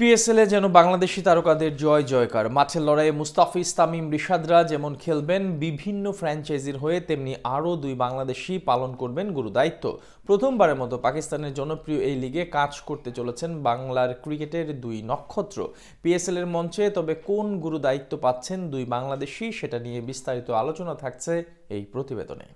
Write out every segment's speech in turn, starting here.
পিএসএলে যেন বাংলাদেশি তারকাদের জয় জয়কার। মাঠের লড়াইয়ে মুস্তাফিজ, তামিম, রিশাদরা যেমন খেলবেন বিভিন্ন ফ্র্যাঞ্চাইজির হয়ে, তেমনি আরও দুই বাংলাদেশি পালন করবেন গুরুদায়িত্ব। প্রথমবারের মতো পাকিস্তানের জনপ্রিয় এই লিগে কাজ করতে চলেছেন বাংলার ক্রিকেটের দুই নক্ষত্র পিএসএল এর মঞ্চে। তবে কোন গুরুদায়িত্ব পাচ্ছেন দুই বাংলাদেশি, সেটা নিয়ে বিস্তারিত আলোচনা থাকছে এই প্রতিবেদনে।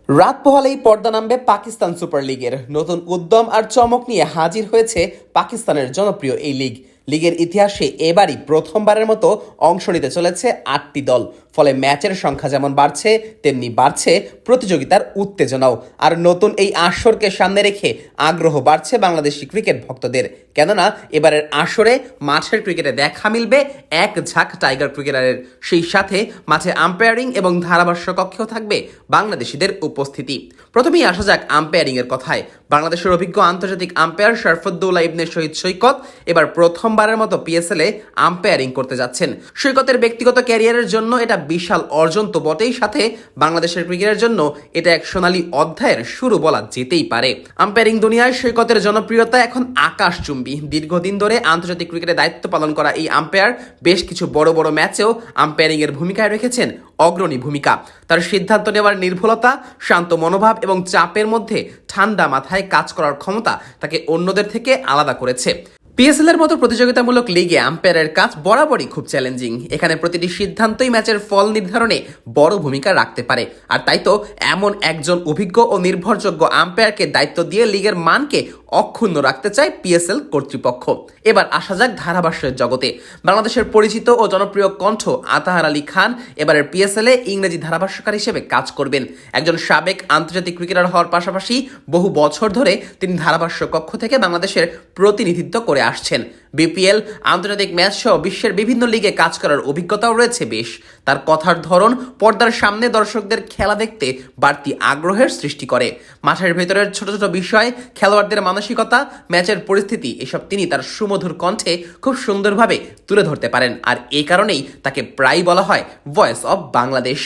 রাত পোহালেই পর্দা নামবে পাকিস্তান সুপার লিগের। নতুন উদ্যম আর চমক নিয়ে হাজির হয়েছে পাকিস্তানের জনপ্রিয় এই লিগ। লিগের ইতিহাসে এবারই প্রথমবারের মতো অংশ নিতে চলেছে 8টি দল। ফলে ম্যাচের সংখ্যা যেমন বাড়ছে, তেমনি বাড়ছে প্রতিযোগিতার উত্তেজনাও। আর নতুন এই আসরকে সামনে রেখে আগ্রহ বাড়ছে বাংলাদেশি ক্রিকেট ভক্তদের। কেননা এবারের আসরে মাঠের ক্রিকেটে দেখা মিলবে এক ঝাঁক টাইগার ক্রিকেটারের। সেই সাথে মাঠে আম্পায়ারিং এবং ধারাভাষ্য কক্ষেও থাকবে বাংলাদেশিদের উপস্থিতি। প্রথমেই আসা যাক আম্পায়ারিং এর কথায়। বাংলাদেশের অভিজ্ঞ আন্তর্জাতিক আম্পায়ার শরফুদ্দৌলা ইবনে শহীদ সৈকত এবার প্রথমবারের মতো পিএসএল এ আম্পায়ারিং করতে যাচ্ছেন। সৈকতের ব্যক্তিগত ক্যারিয়ারের জন্য এটা বিশাল অর্জন তো বটেই, সাথে বাংলাদেশের ক্রিকেটের জন্য এটা এক সোনালী অধ্যায়ের শুরু বলা যেতেই পারে। আম্পায়ারিং দুনিয়ায় সৈকতের জনপ্রিয়তা এখন আকাশচুম্বী। দীর্ঘদিন ধরে আন্তর্জাতিক ক্রিকেটে দায়িত্ব পালন করা এই আম্পায়ার বেশ কিছু বড় বড় ম্যাচেও আম্পায়ারিং এর ভূমিকায় রেখেছেন অগ্রণী ভূমিকা। তার সিদ্ধান্ত নেওয়ার নির্ভুলতা, শান্ত মনোভাব এবং চাপের মধ্যে ঠান্ডা মাথায় কাজ করার ক্ষমতা তাকে অন্যদের থেকে আলাদা করেছে। পিএসএল এর মতো প্রতিযোগিতামূলক লিগে আম্পায়ারের কাজ বরাবরই খুব চ্যালেঞ্জিং। এখানে প্রতিটি সিদ্ধান্তই ম্যাচের ফল নির্ধারণে বড় ভূমিকা রাখতে পারে। আর তাই তো এমন একজন অভিজ্ঞ ও নির্ভরযোগ্য আম্পায়ারকে দায়িত্ব দিয়ে লিগের মানকে অক্ষুণ্ণ রাখতে চায় পিএসএল কর্তৃপক্ষ। এবার আসা যাক ধারাভাষ্যের জগতে। বাংলাদেশের পরিচিত ও জনপ্রিয় কণ্ঠ আতাহার আলী খান এবারের পিএসএল এ ইংরেজি ধারাভাষ্যকার হিসেবে কাজ করবেন। একজন সাবেক আন্তর্জাতিক ক্রিকেটার হওয়ার পাশাপাশি বহু বছর ধরে তিনি ধারাভাষ্য কক্ষ থেকে বাংলাদেশের প্রতিনিধিত্ব করে আসছেন। বিপিএল, আন্তর্জাতিক ম্যাচ সহ বিশ্বের বিভিন্ন লিগে কাজ করার অভিজ্ঞতাও রয়েছে বেশ। তার কথার ধরন পর্দার সামনে দর্শকদের খেলা দেখতে বাড়তি আগ্রহের সৃষ্টি করে। মাঠের ভেতরের ছোট ছোট বিষয়, খেলোয়াড়দের মানসিকতা, ম্যাচের পরিস্থিতি, এসব তিনি তার সুমধুর কণ্ঠে খুব সুন্দরভাবে তুলে ধরতে পারেন। আর এই কারণেই তাকে প্রায় বলা হয় ভয়েস অব বাংলাদেশ।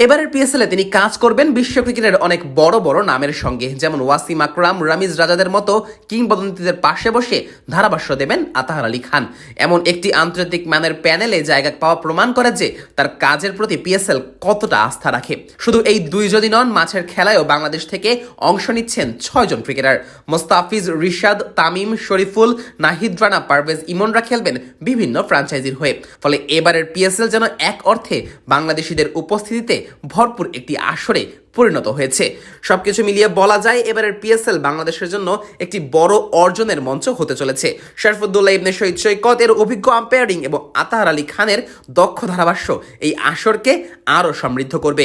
এবারের পিএসএল এ তিনি কাজ করবেন বিশ্ব ক্রিকেটের অনেক বড় বড় নামের সঙ্গে, যেমন ওয়াসিম আকরাম, রামিজ রাজাদের মতো কিংবদন্তিদের পাশে বসে ধারাভাষ্য দেবেন আতাহার আলী খান। এমন একটি আন্তর্জাতিক ম্যানের প্যানেলে জায়গা পাওয়া প্রমাণ করে যে তার কাজের প্রতি পিএসএল কতটা আস্থা রাখে। শুধু এই দুইজনই নন, মাঠের খেলায়ও বাংলাদেশ থেকে অংশ নিচ্ছেন 6 জন ক্রিকেটার। মোস্তাফিজ, রিশাদ, তামিম, শরীফুল, নাহিদ রানা, পারভেজ ইমনরা খেলবেন বিভিন্ন ফ্র্যাঞ্চাইজির হয়ে। ফলে এবারের পিএসএল যেন এক অর্থে বাংলাদেশিদের উপস্থিতিতে ভরপুর একটি আসরে পরিণত হয়েছে। সবকিছু মিলিয়ে বলা যায় এবারের পিএসএল বাংলাদেশের জন্য একটি বড় অর্জনের মঞ্চ হতে চলেছে। শরফুদ্দৌলা ইবনে শহীদ সৈকত এর অভিজ্ঞ আম্পায়ারিং এবং আতাহার আলী খানের দক্ষ ধারাভাষ্য এই আসরকে আরও সমৃদ্ধ করবে।